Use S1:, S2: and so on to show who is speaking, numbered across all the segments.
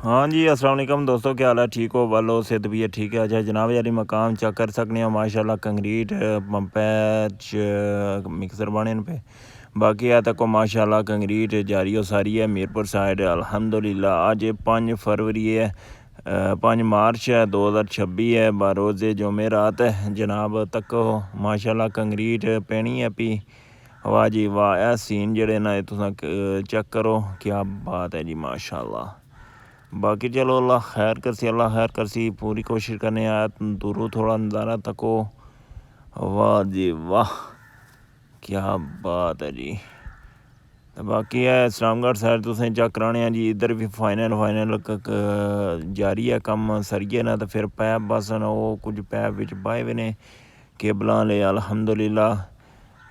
S1: हाँ जी, अस्सलाम वालेकुम दोस्तों, क्या हाल है? ठीक हो? वालो सेहत भी है ठीक है। अच्छा जनाब यारी मकाम चेक कर सकने हो माशाल्लाह कंक्रीट पंपैच मिक्सर बने पे बाकी है तक माशाल्लाह कंक्रीट जारी हो सारी है मीरपुर साइड अल्हम्दुलिल्लाह। आज 5 फरवरी है 5 मार्च है 2026 है बारोज़ जुमे रात है जनाब तक माशाल्लाह कंक्रीट पैनी है पी वाह जी वाह। यह सीन जड़े ना तुस चेक करो, क्या बात है जी माशाल्लाह। बाकी चलो अल्लाह खैर करसी, अल्लाह खैर करसी, पूरी कोशिश करने आया दूरों थोड़ा नज़ारा तको। वाह जी वाह, क्या बात है जी। तो बाकी है इस्लामगढ़ साइड तुसें चेक कराने जी, इधर भी फाइनल जारी है कम सरिये ना, तो फिर पैप बस न वो कुछ पैप विच पाए हुए ने केबलां ले अल्हम्दुलिल्लाह।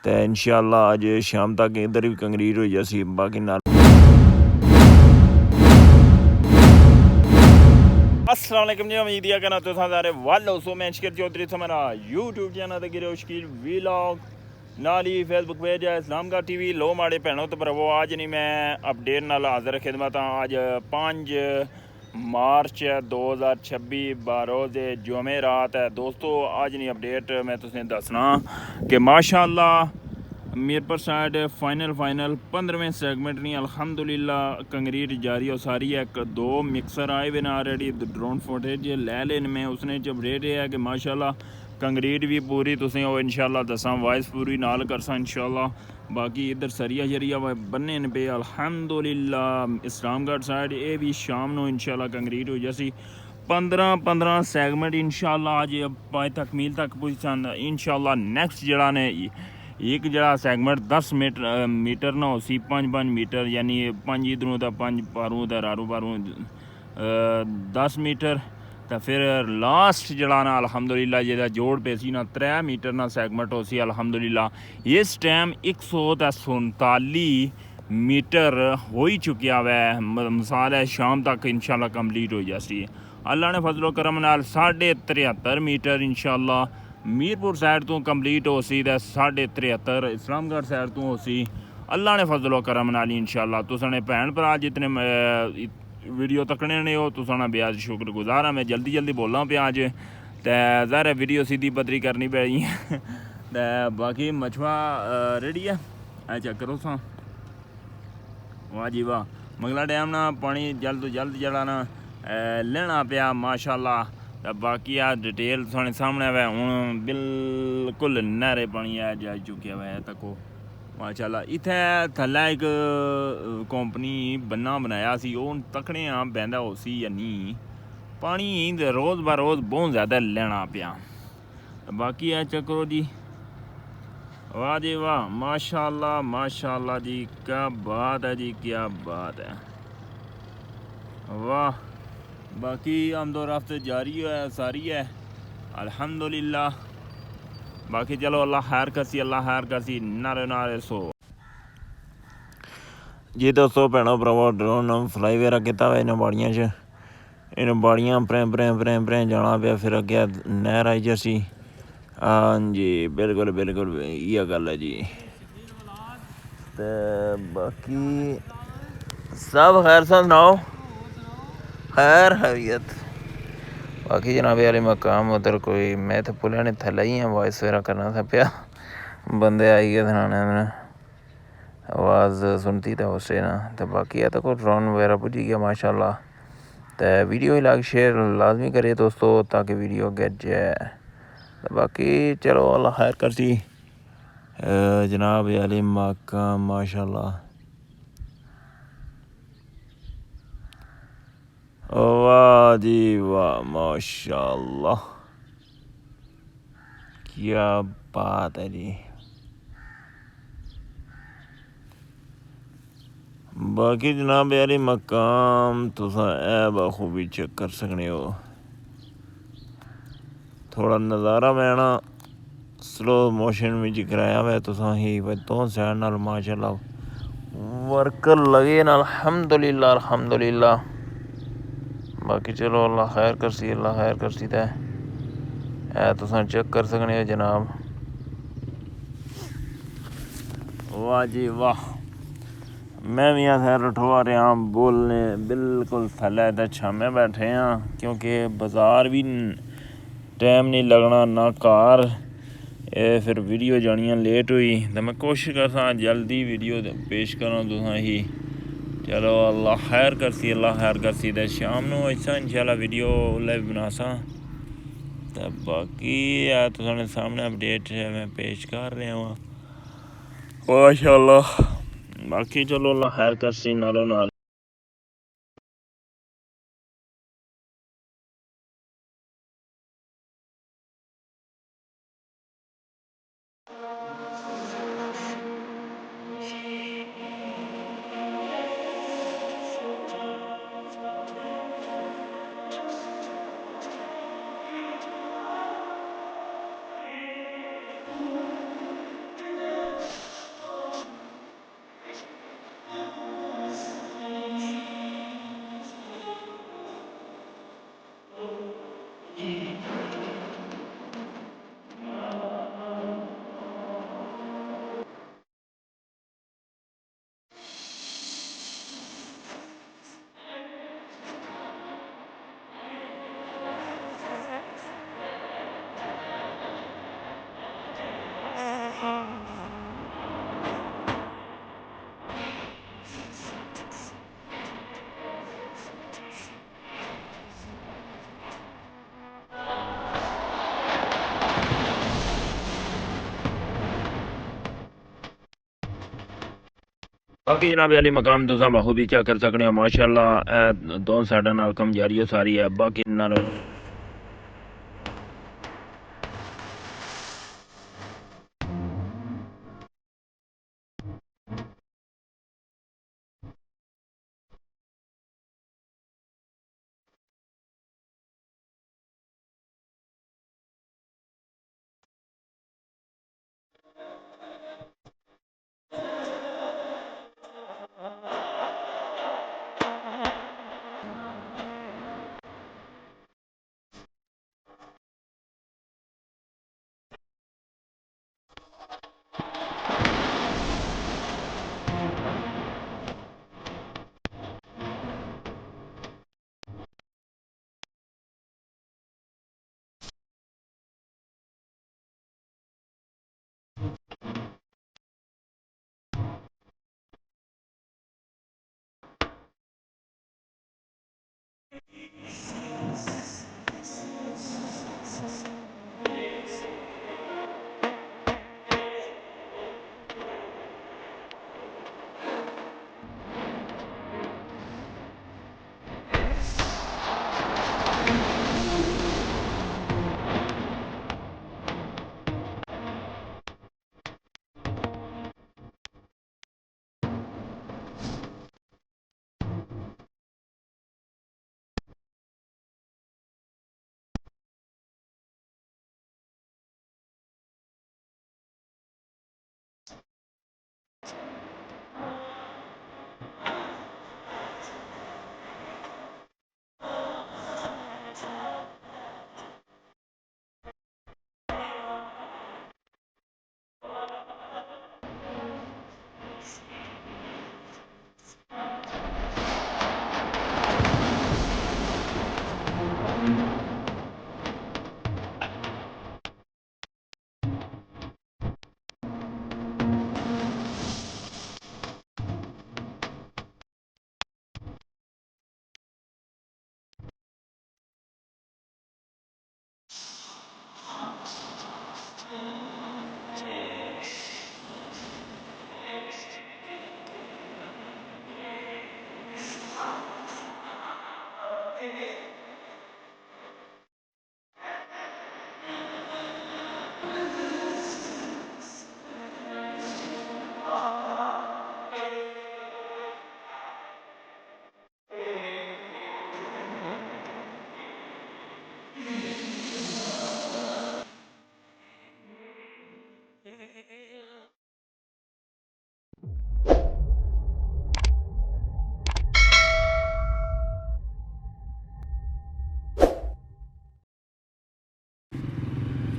S1: तो इंशाअल्लाह अज शाम तक इधर भी कंक्रीट हो जासी। बाकी ना अस्सलाम वालेकुम जी, उम्मीद है करना तो सारे वालो सो मैं शकीर चौधरी से मेरा यूट्यूब चैनल ते गिरो शकीर व्लॉग नाली फेसबुक पेज है इस्लामगढ़ टीवी। लो माड़े भैनों तो भरावो, आज नहीं मैं अपडेट नाल हाजिर खिदमत। आज 5 मार्च 2026 बारोज़ जुमे रात है दोस्तों। आज नहीं अपडेट मैं तुसें दसना कि माशाअल्लाह मीरपुर साइड फाइनल 15वें सेगमेंट नहीं अल्हम्दुलिल्लाह कंक्रीट जारी हो सारी है। 2 मिक्सर आए हुए ना ऑलरेडी, ड्रोन फुटेज ले लेन में उसने जब रेट है कि माशाल्लाह कंक्रीट भी पूरी तुसें वो इंशाल्लाह दसा वाइस पूरी नाल करसा इंशाल्लाह। बाकी इधर सरिया शरिया बन्ने पे अल्हम्दुलिल्लाह। इस्लामगढ़ साइड ये भी शाम को इंशाल्लाह कंक्रीट हो जासी 15 सेगमेंट इंशाल्लाह। आज तकमील तक पुछा इंशाल्लाह। नेक्स्ट जड़ा ने एक जड़ा सैगमेंट 10 मीटर ना उसी 5 मीटर यानी 5 इधरों का 5 पारों का रारू पारों 10 मीटर। तो फिर लास्ट जड़ा ना अल्हम्दुलिल्लाह जेदा जोड़ पे सी ना 3 मीटर ना सैगमेंट हो सी अल्हम्दुलिल्लाह। इस टाइम 147 मीटर हो ही चुकिया वै। मिसाल है शाम तक इंशाल्लाह कंप्लीट हो जासी अल्लाह ने फजलो करम नाल। 73.5 मीटर इंशाल्लाह मीरपुर साइड तो कंप्लीट हो सी, 73.5 इस्लामगढ़ साइड तो हो सी अल्लाह ने फजलो करम नाल इंशाल्लाह। तुसाने भैन भरा जितने वीडियो तकने ने हो तुसाना ब्याज शुक्रगुजार हाँ। मैं जल्दी बोलना पे अज तो ज़ाहिर है वीडियो सीधी पतरी करनी पड़ी है। तो बाकी मछुआ रेडी है ऐ चेक करो सा। वाह जी वाह, मंगला डैम ना पानी जल्द तो जल्द जड़ा ना लेना पाया माशाल्लाह। तो बाकी आ डिटेल थोड़े सामने वै हूँ बिल्कुल नहरे पानी आ जा चुके वै तको माशाल्लाह। इत्थै थल्लै एक कंपनी बन्ना बनाया सी वो तकने हाँ बहंदा हो सी या नहीं, पानी रोज़ बरोज़ बहुत ज़्यादा लेना पाया। बाकी है चेक करो जी, वाह जी वाह माशाल्लाह माशाल्लाह जी, क्या बात है जी, क्या बात है, वाह। बाकी आमदोरफ्त जारी है सारी है अल्हम्दुलिल्लाह। बाकी चलो अल्लाह खैर करसी, अल्लाह खैर करसी, नारे नारे सो जी। दोस्तों भैनों भरावो ड्रोन फ्लाई वगैरह किया हुआ इन्होंने बाड़ियां च, इन बाड़ियां प्रें जाना पे, फिर अगे नहर आई जैसी। हाँ जी बिल्कुल ये गल है जी। तो बाकी सब खैर सा सुनाओ, खैर हैरियत। बाकी जनाब यार मकाम उधर कोई मैं तो पुलिया ने थल्ले ही वॉइस वगैरह करना था पिया, बंदे आई गए थाने में आवाज़ सुनती था उससे ना। तो बाकी है तो कोई ड्रोन वगैरह पुजी गया माशाल्लाह। तो वीडियो लाइक शेयर लाजमी करिए दोस्तों ताकि वीडियो गेट जाए। तो बाकी चलो अल्लाह खैर करसी जनाब यार मकाम माशाल्लाह। वाह जी वाह माशाल्लाह, क्या बात है जी। बाकी जनाब यार मकाम तुस बखूबी चेक कर सकने हो। थोड़ा नज़ारा मैं ना स्लो मोशन में कराया हुआ तुसा ही तो सैड नाल माशाल्लाह वर्कर लगे ना अल्हम्दुलिल्लाह अल्हम्दुलिल्लाह। बाकी चलो अल्लाह खैर करसी, अल्लाह खैर करसी। तो तुसा चेक कर सकने हो जनाब, वाह जी वाह मैं भी यहाँ रठवा रहा बोलने बिल्कुल थले ते छामे बैठे हैं क्योंकि बाज़ार भी टाइम नहीं लगना ना घर फिर वीडियो जानियां लेट हुई तो मैं कोशिश करता जल्दी वीडियो पेश करा तुसें ही। चलो अल्लाह खैर करसी तो शाम को ऐसा इंशाल्लाह वीडियो उसलै भी बनासा तो बाकी तुसाने सामने अपडेट मैं पेश कर रहा हूँ माशाअल्लाह। बाकी चलो अल्लाह खैर करसी नालों नाल। बाकी जनाब अली मकाम तुसा बखूबी क्या कर सकने हो माशाअल्लाह दोनों साइडा नाल कम जारी हो सारी है बाकी नाल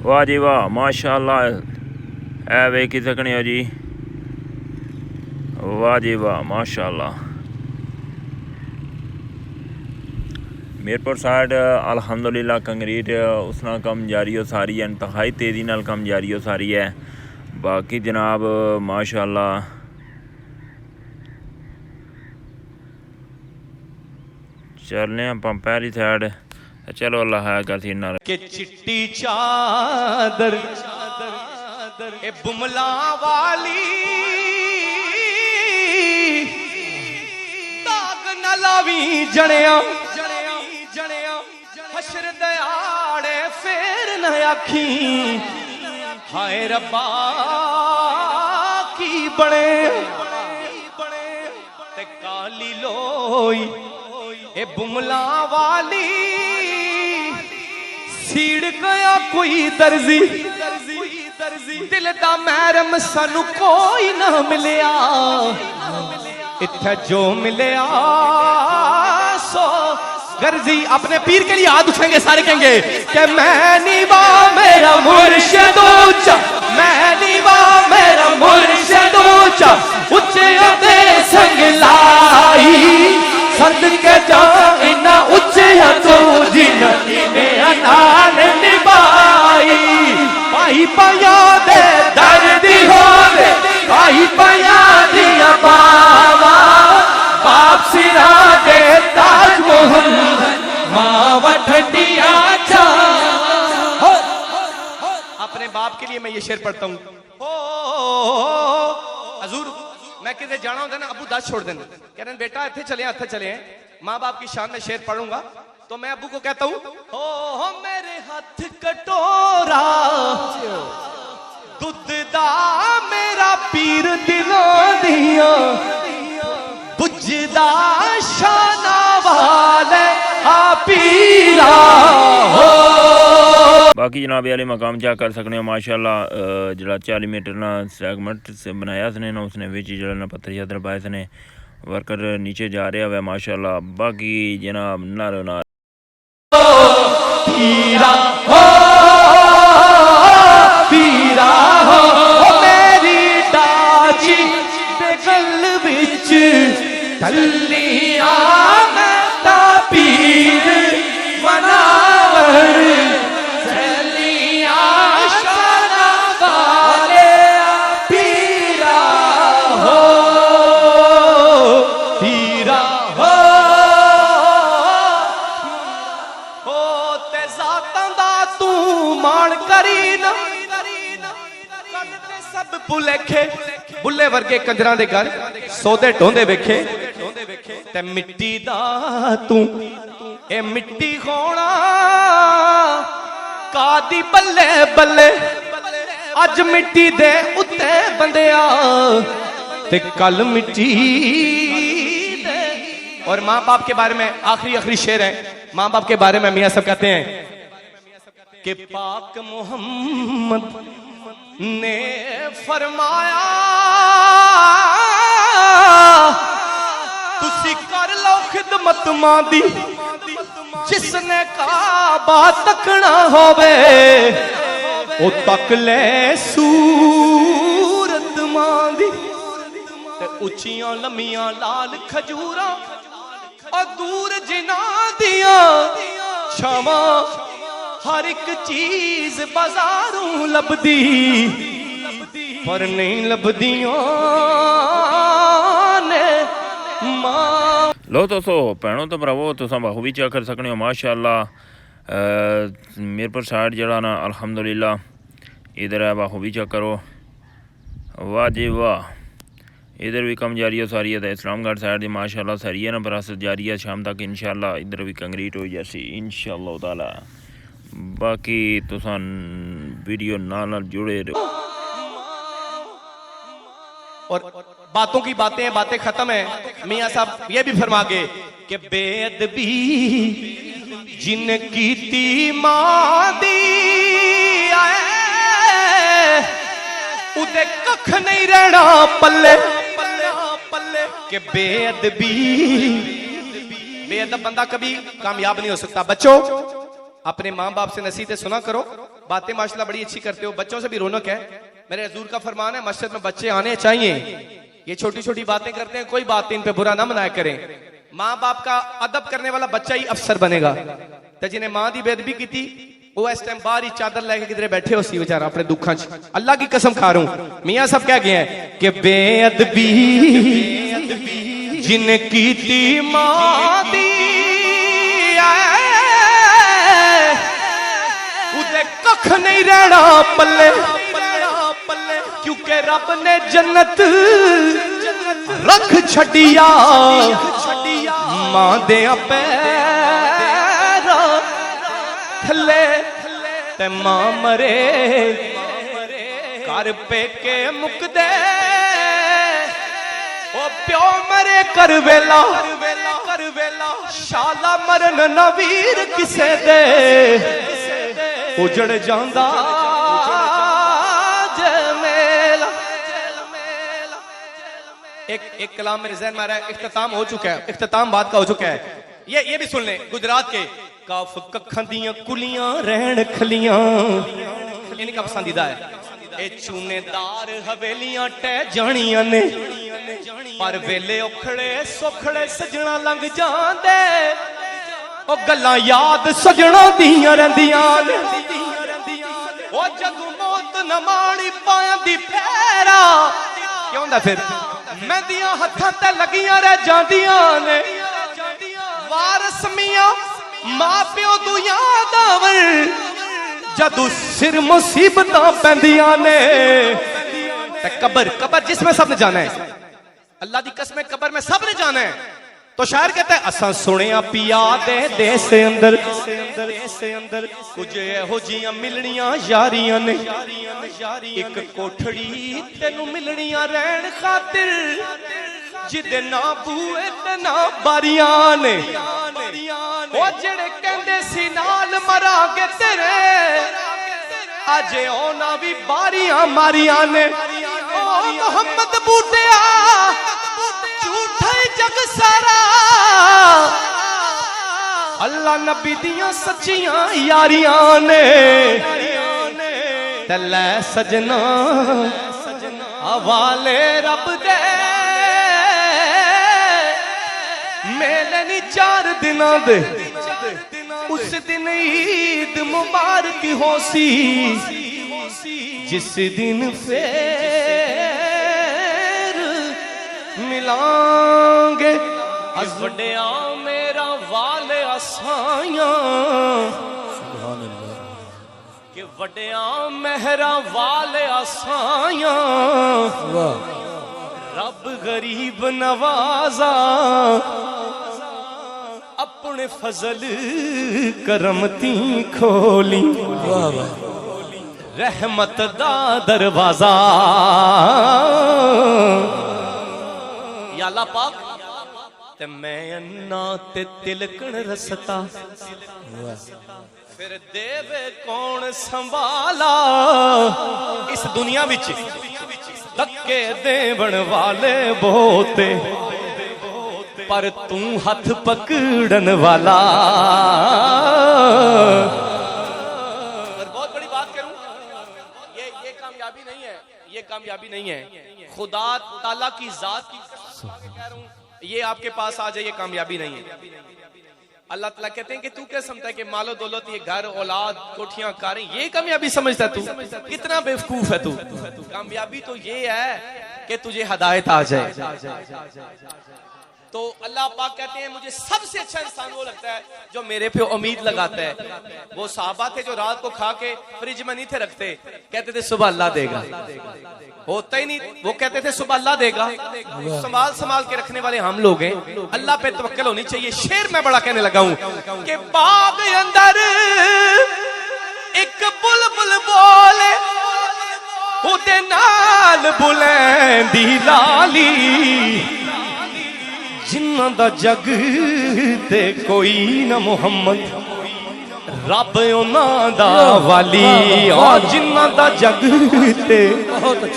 S1: वाह जी वाह माशाअल्लाह वेखी सकने हो जी वाह जी वाह माशाल्लाह। मीरपुर साइड अल्हम्दुलिल्लाह कंक्रीट उसना कम जारी हो सारी है, इंतहाई तेज़ी नाल कम जारी हो सारी है। बाकी जनाब माशाल्लाह चलने आप पहली साइड। चलो अल्लाह है करती ना
S2: के चिट्टी चादर ए बुमला वाली दाग न लावी जणिया हशर दयाड़े फेर न आखी हाय रब्बा की बने ते काली लोई ए बुमला वाली सीड़ गया कोई दर्जी दिल दा महरम सानू कोई ना मिलिया इत्थे जो मिलिया सो गर्जी। अपने पीर के लिए हाथ उठाएंगे सारे, कहेंगे कि मैं निभा मेरा मुर्शिद ऊंचा, मैं निभा मेरा मुर्शिद ऊंचा, ऊंचे ते संग लाई सदके जा इना ऊंचे तो जिन्ने नाल निभाई। भाई पाया दे दर्द होवे भाई पाया दिया बावा बाप सिरा दे ताज मोहम्मद मावा ठंडिया चा। अपने बाप के लिए मैं ये शेर पढ़ता हूँ। हजूर मैं किधर जाना होता ना अबू 10 छोड़ देना, कह रहे बेटा इतने चले हैं माँ बाप की शान में शेर पढ़ूंगा तो मैं अबू को कहता हूँ हो मेरे हाथ कटोरा दुध दा मेरा पीर दिलों दिया बुझदा शाना वाले आ पीरा हो।
S1: बाकी जनाब वाले मकाम क्या कर सकते हो माशाल्लाह। जरा 40 मीटर ना सेगमेंट से बनाया उसने ना, उसने विच जरा ना पत्थर शत्थर पाए उसने, वर्कर नीचे जा रहा है माशाल्लाह। बाकी जनाब नारो नार
S2: पीरा हो पीरा हो मेरी डाची दे गल विच टल्लिया मैं ता पीर मनावर चलिया शाना वाले पीरा हो पीरा हो ते जातां दा तू मान करी ना सब भुलेखे बुले वर्गे कंजरां दे घर सौदे ढोंदे वेखे ते मिट्टी दा तू ए मिट्टी होना कादी बल्ले बल्ले अज मिट्टी दे उत्ते बंदिया ते कल मिट्टी दे। और माँ बाप के बारे में आखिरी शेर है माँ बाप के बारे में मियाँ सब कहते हैं कि पाक मोहम्मद ने फरमाया तुसी कर लो खिदमत मां दी जिसने काबा तकना होवे ओ तक ले सूरत मां दी ते उच्चियां लम्मियां लाल खजूरा और दूर जिना दिया छावा हर एक चीज बाजारों लभदी पर नहीं लभदियां ने मां।
S1: लो दोस्तों भैनों तो भरावो तुसां बाहू भी चेक कर सकते हो माशाल्लाह। मीरपुर साइड जरा ना अल्हम्दुलिल्लाह इधर है बाहू भी चेक करो, वाह जी वाह। इधर भी कम जारी है सारी है, इस्लामगढ़ साइड की माशाल्लाह सारी है ना बरासत जारी है शाम तक इंशाल्लाह इधर भी कंक्रीट हो जैसी इंशाल्लाह ताला। बाकी तुसां वीडियो नाल जुड़े रहो।
S2: और बातों की बातें खत्म है। मियाँ साहब ये भी फरमा गए कि बेअदबी जिन कीती मां दी उदे कख नहीं रहना पल्ले के बेअदबी। बेअदब बंदा कभी कामयाब नहीं हो सकता। बच्चों अपने माँ बाप से नसीहतें सुना करो, बातें माशाल्लाह बड़ी अच्छी करते हो, बच्चों से भी रौनक है। मेरे हजूर का फरमान है मस्जिद में बच्चे आने चाहिए ये छोटी छोटी बातें करते हैं, कोई बात इन पे बुरा ना मनाया करें। माँ बाप का अदब करने वाला बच्चा ही अफसर बनेगा। तो जिन्हें माँ की बेदबी की थी वो इस टाइम बाहर ही चादर लेके किधरे बैठे हो सी बेचारा अपने दुखा च। अल्लाह की कसम खा रहा हूं, मियाँ सब क्या गए हैं कि बेअदबी जिन्हें की थी माँ दी उदे कख नहीं रहना पल्ले, क्योंकि रब ने जन्नत रख छड़िया मां दे पैर थले ते मां मरे कर पे के मुकदे ओ प्यो मरे कर वेला शाला मरन नवीर किसे दे उजड़ जांदा एक कलाम मेरे ज़हन में आ रहा है, इख्तिताम हो चुका है, इख्तिताम बात का हो चुका है। ये भी सुन लें, गुजरात के काफ कखां दियां कुलियां रहन खलियां, इनका पसंदीदा है। ए चूनेदार हवेलियां टह जानियां ने पर वेले उखड़े सुखड़े सजना लंघ जांदे ओ गल्लां याद सजना दियां रहिंदियां ने ओ जदों मौत न माणी पांदी फेरा क्यों हुंदा फिर मेहंदियां हत्थां ते लगियां रह जांदियां ने वारस मियां मां प्यो तू याद आवे जदों सिर मुसीबतां पैंदियां ने ते कब्र जिसमें सबने जाना है, अल्लाह दी कसम कब्र में सबने जाना है। तो शायर कहता है असा सुनिया पिया दे देश अंदर कुछ एहो जियां मिलनियां यारियां ने एक कोठड़ी तेनू मिलनियां रहन खातिर जिदे ना बूए ते ना बारियां ने ओ जेड़े कहंदे सी नाल मरांगे तेरे अजे ओना भी बारियां मारियां ने ओ मोहम्मद बूटिया झूठा जग सारा अल्लाह नबी दियां सच्चियां यारियां ने तले सजना हवाले रब दे मेले नी 4 दिनां दे उस दिन ईद मुबारक होसी जिस दिन फिर मिलांगे अज वड्डिया मेरा वाले असाइयां कि वड्डिया मेहरा वाले असाइयां रब गरीब नवाजा अपने फजल करमती खोली रहमत दा दरवाजा या अल्लाह पाक ते मैं अन्ना ते तिलकन रसता फिर देवे कौन संभाला इस दुनिया विच धक्के देवन वाले बहुते पर तू हाथ पकड़न वाला। बहुत बड़ी बात करूं, ये कामयाबी नहीं है, ये कामयाबी नहीं है। खुदा ताला की जात की कसम खा के कह रहा हूं, ये आपके पास आ जाए ये कामयाबी नहीं है। अल्लाह ताला कहते हैं कि तू क्या समझता है कि मालो दौलत ये घर औलाद कोठियां कारें ये कामयाबी समझता है तू? कितना बेवकूफ है तू। कामयाबी तो ये है कि तुझे हिदायत आ जाए। तो अल्लाह पाक कहते हैं मुझे सबसे अच्छा इंसान वो लगता है जो मेरे पे उम्मीद लगाता है। वो सहाबा थे जो रात को खा के फ्रिज में नहीं थे रखते, कहते थे सुबह अल्लाह देगा, होता ही नहीं, वो कहते थे सुबह अल्लाह देगा। संभाल के रखने वाले हम लोग हैं। अल्लाह पे तवक्कल होनी चाहिए। शेर मैं बड़ा कहने लगा हूं कि बाग अंदर एक बुलबुल बोले उदे नाल बुलंदी लाली जिन्ना दा जग ते कोई न मुहम्मद रब उना दा वाली और जिन्ना दा जग ते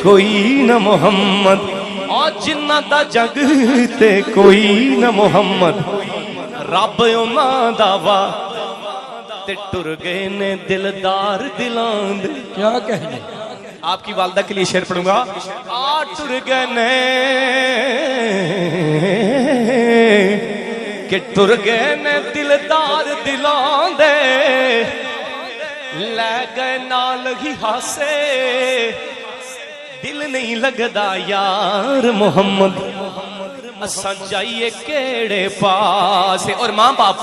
S2: कोई न मुहम्मद और जिन्ना दा जग ते कोई न मुहम्मद रब उना दा वा ते टुर गए ने दिलदार दिलां दे। क्या कहने आपकी वालदा के लिए शेर पढ़ूंगा। आ टुर गए ने कि टुर गए ने दिलदार दिलों दे, ले गए नाल ही हासे, दिल नहीं लगदा यार मोहम्मद, असा जाइए केड़े पासे। और मां बाप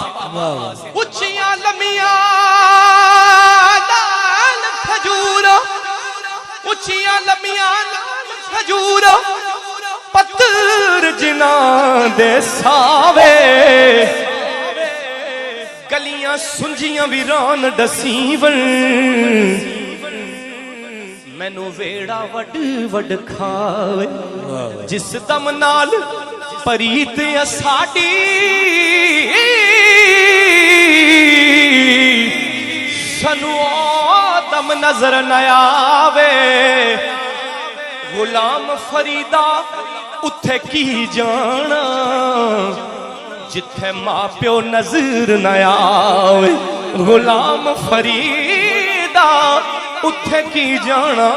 S2: उच्चियां लमियां लाल खजूर, उच्चियां लमियां लाल खजूर, पत्थर जिना दे सावे, गलियां सुंजियां वीरान डसीवन, मैनू वेड़ा वड वड खावे, जिस दम नाल परीत साडी सनू दम नजर न आवे, गुलाम फरीदा उथे की जाना, जिथे मां प्यो नजर न आवे, गुलाम फरीदा उथे की जाना,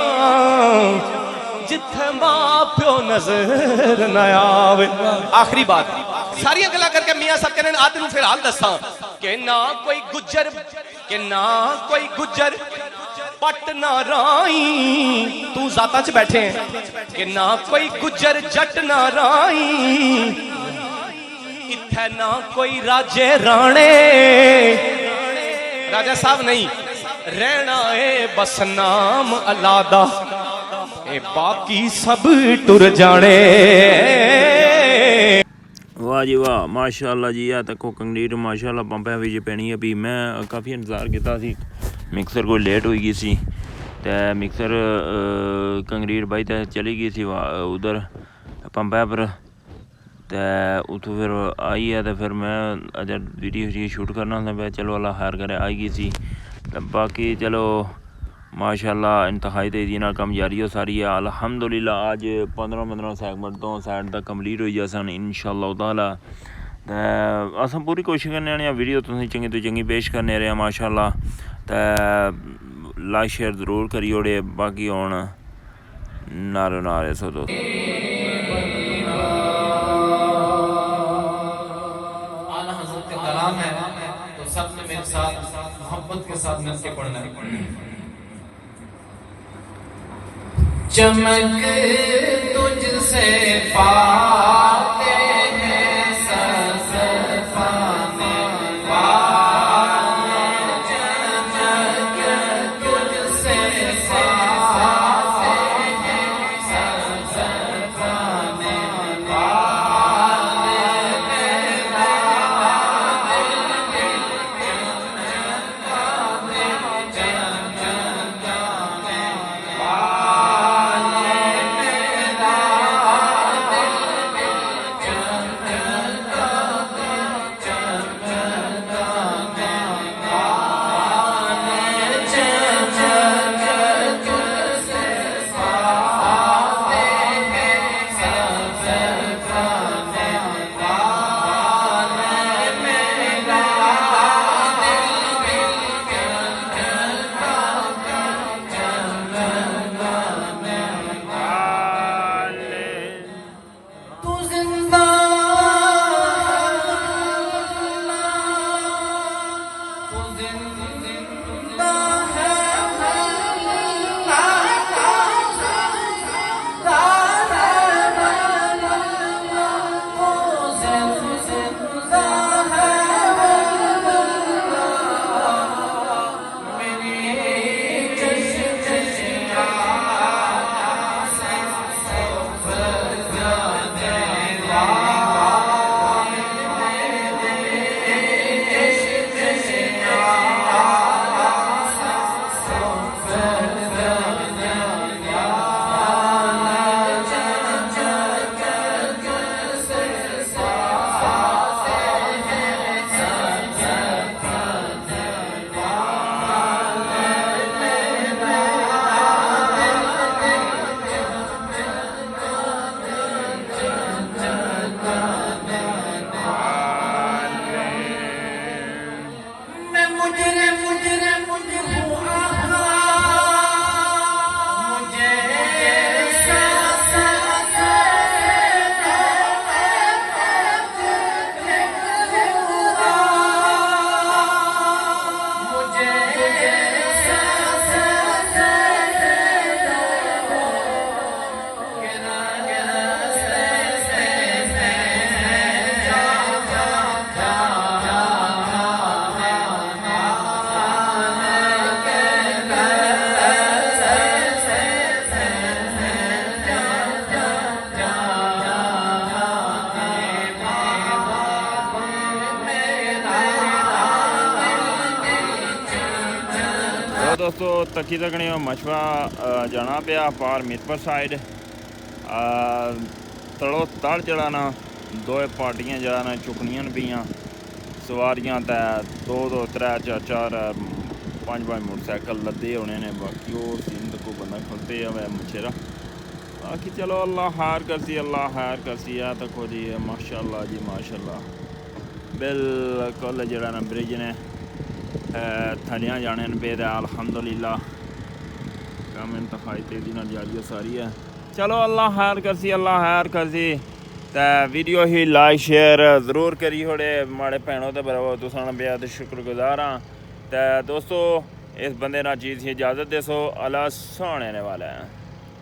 S2: जिथे मां प्यो नजर न आवे। आखिरी बात, सारियां गल्लां करके मियां साहब कहने आदि नूं फिर हाल दसां कि ना कोई गुज्जर, कि ना कोई गुज्जर पट ना राई, तू जाता च बैठे हैं कि ना कोई गुज्जर जट ना राई, इत्थे ना कोई राजे राणे, राजा साहब नहीं रहना है बस नाम अलादा, ए बाकी सब टुर जाने।
S1: वाह जी वाह, माशाअल्लाह जी। आ तको कंगलीर माशाअल्लाह पंपे विच पैनी है भी। मैं काफ़ी इंतजार किया सी, मिक्सर कोई लेट हो गई सी, ते मिक्सर कंगलीर बाई ते चली गई सी उधर पंपे पर, ते उतो फिर आई है, तो फिर मैं अजर वीडियो शूट करना था, चलो अल्लाह खैर करे आई गई सी। बाकी चलो माशाअल्लाह इंतहाई तेज़ी नाल कम जारी हो सारी है अल्हम्दुलिल्लाह। आज 15 सैकंड तो साइड तक कंप्लीट हो जा सन इंशाअल्लाह ताला। अस पूरी कोशिश करने आने वीडियो तुसें चंगी तो चंगी पेश करने रहे माशाअल्लाह। ते लाइक शेयर जरूर करी ओड़े। बाकी हुण नारे नारे सो दो
S3: कलाम है, तो सबने मेरे साथ मोहब्बत के साथ मिलकर पढ़ना है। चमक तुझसे पाते हैं सफाने वाले, चमक तुझसे पाते हैं सफाने वाले, मुझे
S1: दोस्तों तकी तकनी मशवा जाना पिया पार मीरपुर साइड तड़ो तड़ जड़ा ना दो पार्टियां जड़ा ना चुकनियां पियां सवारियां ते दो त्रै चार पांच मोटरसाइकिल लदे होने ने बाकी वो सिंध को बंदा खलते हुए मुछेरा बाकी चलो अल्लाह हार करसी आ तको जी माशाल्लाह जी माशाल्लाह बिल्कुल जड़ा ना ब्रिज ने थलियां जाने पे अल्हम्दुलिल्लाह कम इंतहाई तेजी नाल जारी सारी है चलो अल्लाह खैर करसी ते वीडियो ही लाइक शेयर जरूर करी होड़े माड़े भैनों ते भरावो तुसां बेहद शुक्रगुजार हाँ ते दोस्तों इस बंदे ना चीज़ की इजाज़त देसो अल्लाह सोने वाला है।